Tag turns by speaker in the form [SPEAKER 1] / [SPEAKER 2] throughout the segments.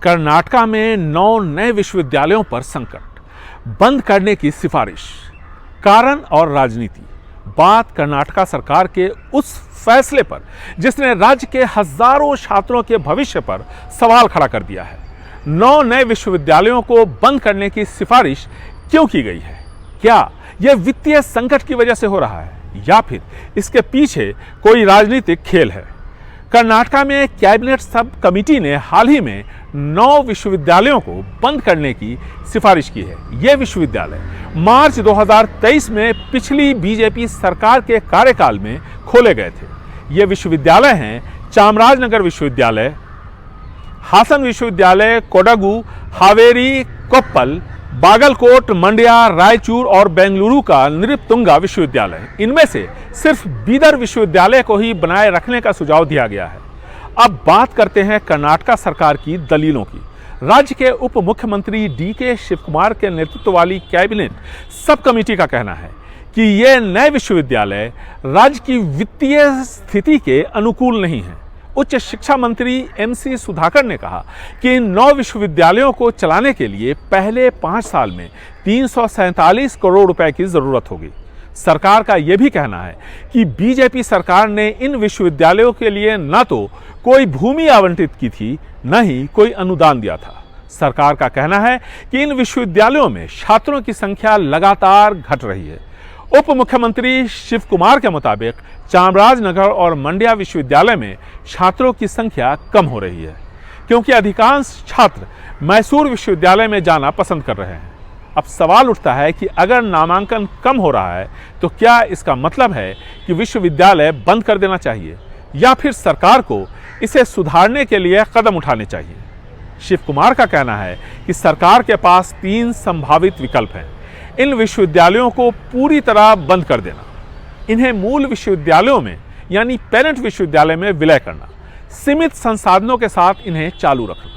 [SPEAKER 1] कर्नाटक में 9 नए विश्वविद्यालयों पर संकट, बंद करने की सिफारिश, कारण और राजनीति। बात कर्नाटक सरकार के उस फैसले पर जिसने राज्य के हजारों छात्रों के भविष्य पर सवाल खड़ा कर दिया है। 9 नए विश्वविद्यालयों को बंद करने की सिफारिश क्यों की गई है? क्या यह वित्तीय संकट की वजह से हो रहा है या फिर इसके पीछे कोई राजनीतिक खेल है? कर्नाटक में कैबिनेट सब कमेटी ने हाल ही में 9 विश्वविद्यालयों को बंद करने की सिफारिश की है। ये विश्वविद्यालय मार्च 2023 में पिछली बीजेपी सरकार के कार्यकाल में खोले गए थे। ये विश्वविद्यालय हैं चामराजनगर विश्वविद्यालय, हासन विश्वविद्यालय, कोडागु, हावेरी, कोप्पल, बागलकोट, मंड्या, रायचूर और बेंगलुरु का नृपतुंगा विश्वविद्यालय। इनमें से सिर्फ बीदर विश्वविद्यालय को ही बनाए रखने का सुझाव दिया गया है। अब बात करते हैं कर्नाटक सरकार की दलीलों की। राज्य के उप मुख्यमंत्री DK शिव कुमार के नेतृत्व वाली कैबिनेट सब कमेटी का कहना है कि ये नए विश्वविद्यालय राज्य की वित्तीय स्थिति के अनुकूल नहीं है। उच्च शिक्षा मंत्री MC सुधाकर ने कहा कि इन 9 विश्वविद्यालयों को चलाने के लिए पहले 5 साल में 347 करोड़ रुपए की जरूरत होगी। सरकार का यह भी कहना है कि बीजेपी सरकार ने इन विश्वविद्यालयों के लिए न तो कोई भूमि आवंटित की थी, न ही कोई अनुदान दिया था। सरकार का कहना है कि इन विश्वविद्यालयों में छात्रों की संख्या लगातार घट रही है। उप मुख्यमंत्री शिव कुमार के मुताबिक चामराजनगर और मंड्या विश्वविद्यालय में छात्रों की संख्या कम हो रही है क्योंकि अधिकांश छात्र मैसूर विश्वविद्यालय में जाना पसंद कर रहे हैं। अब सवाल उठता है कि अगर नामांकन कम हो रहा है तो क्या इसका मतलब है कि विश्वविद्यालय बंद कर देना चाहिए या फिर सरकार को इसे सुधारने के लिए कदम उठाने चाहिए? शिव कुमार का कहना है कि सरकार के पास 3 संभावित विकल्प हैं। इन विश्वविद्यालयों को पूरी तरह बंद कर देना, इन्हें मूल विश्वविद्यालयों में यानी पेरेंट विश्वविद्यालय में विलय करना, सीमित संसाधनों के साथ इन्हें चालू रखना।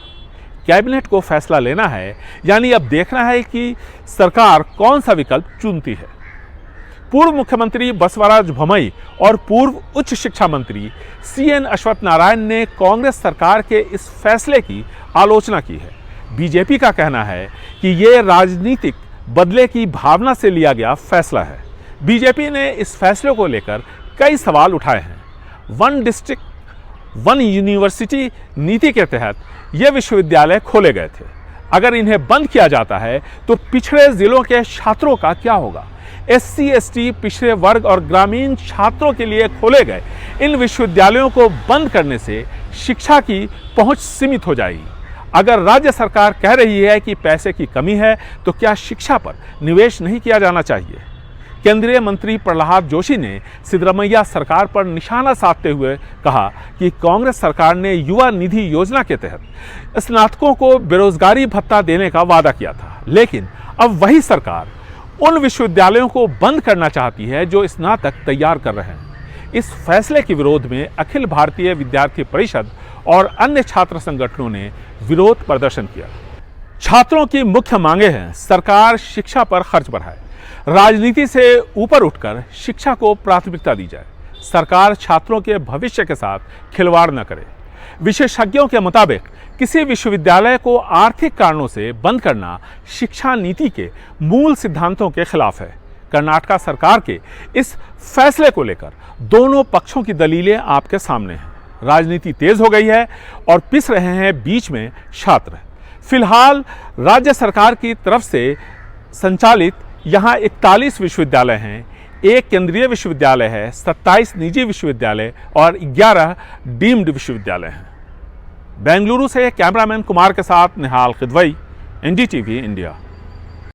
[SPEAKER 1] कैबिनेट को फैसला लेना है, यानी अब देखना है कि सरकार कौन सा विकल्प चुनती है। पूर्व मुख्यमंत्री बसवराज बोम्मई और पूर्व उच्च शिक्षा मंत्री CN अश्वत्थ नारायण ने कांग्रेस सरकार के इस फैसले की आलोचना की है। बीजेपी का कहना है कि यह राजनीतिक बदले की भावना से लिया गया फैसला है। बीजेपी ने इस फैसले को लेकर कई सवाल उठाए हैं। 1 डिस्ट्रिक्ट 1 यूनिवर्सिटी नीति के तहत ये विश्वविद्यालय खोले गए थे। अगर इन्हें बंद किया जाता है तो पिछड़े जिलों के छात्रों का क्या होगा? SC ST पिछड़े वर्ग और ग्रामीण छात्रों के लिए खोले गए इन विश्वविद्यालयों को बंद करने से शिक्षा की पहुंच सीमित हो जाएगी। अगर राज्य सरकार कह रही है कि पैसे की कमी है तो क्या शिक्षा पर निवेश नहीं किया जाना चाहिए? केंद्रीय मंत्री प्रहलाद जोशी ने सिद्धरामैया सरकार पर निशाना साधते हुए कहा कि कांग्रेस सरकार ने युवा निधि योजना के तहत स्नातकों को बेरोजगारी भत्ता देने का वादा किया था, लेकिन अब वही सरकार उन विश्वविद्यालयों को बंद करना चाहती है जो स्नातक तैयार कर रहे हैं। इस फैसले के विरोध में अखिल भारतीय विद्यार्थी परिषद और अन्य छात्र संगठनों ने विरोध प्रदर्शन किया। छात्रों की मुख्य मांगे हैं सरकार शिक्षा पर खर्च बढ़ाए, राजनीति से ऊपर उठकर शिक्षा को प्राथमिकता दी जाए, सरकार छात्रों के भविष्य के साथ खिलवाड़ न करे। विशेषज्ञों के मुताबिक किसी विश्वविद्यालय को आर्थिक कारणों से बंद करना शिक्षा नीति के मूल सिद्धांतों के खिलाफ है। कर्नाटक सरकार के इस फैसले को लेकर दोनों पक्षों की दलीलें आपके सामने हैं। राजनीति तेज हो गई है और पिस रहे हैं बीच में छात्र। फिलहाल राज्य सरकार की तरफ से संचालित यहाँ 41 विश्वविद्यालय हैं, 1 केंद्रीय विश्वविद्यालय है, 27 निजी विश्वविद्यालय और 11 डीम्ड विश्वविद्यालय हैं। बेंगलुरु से कैमरामैन कुमार के साथ निहाल किदवई, NDTV इंडिया।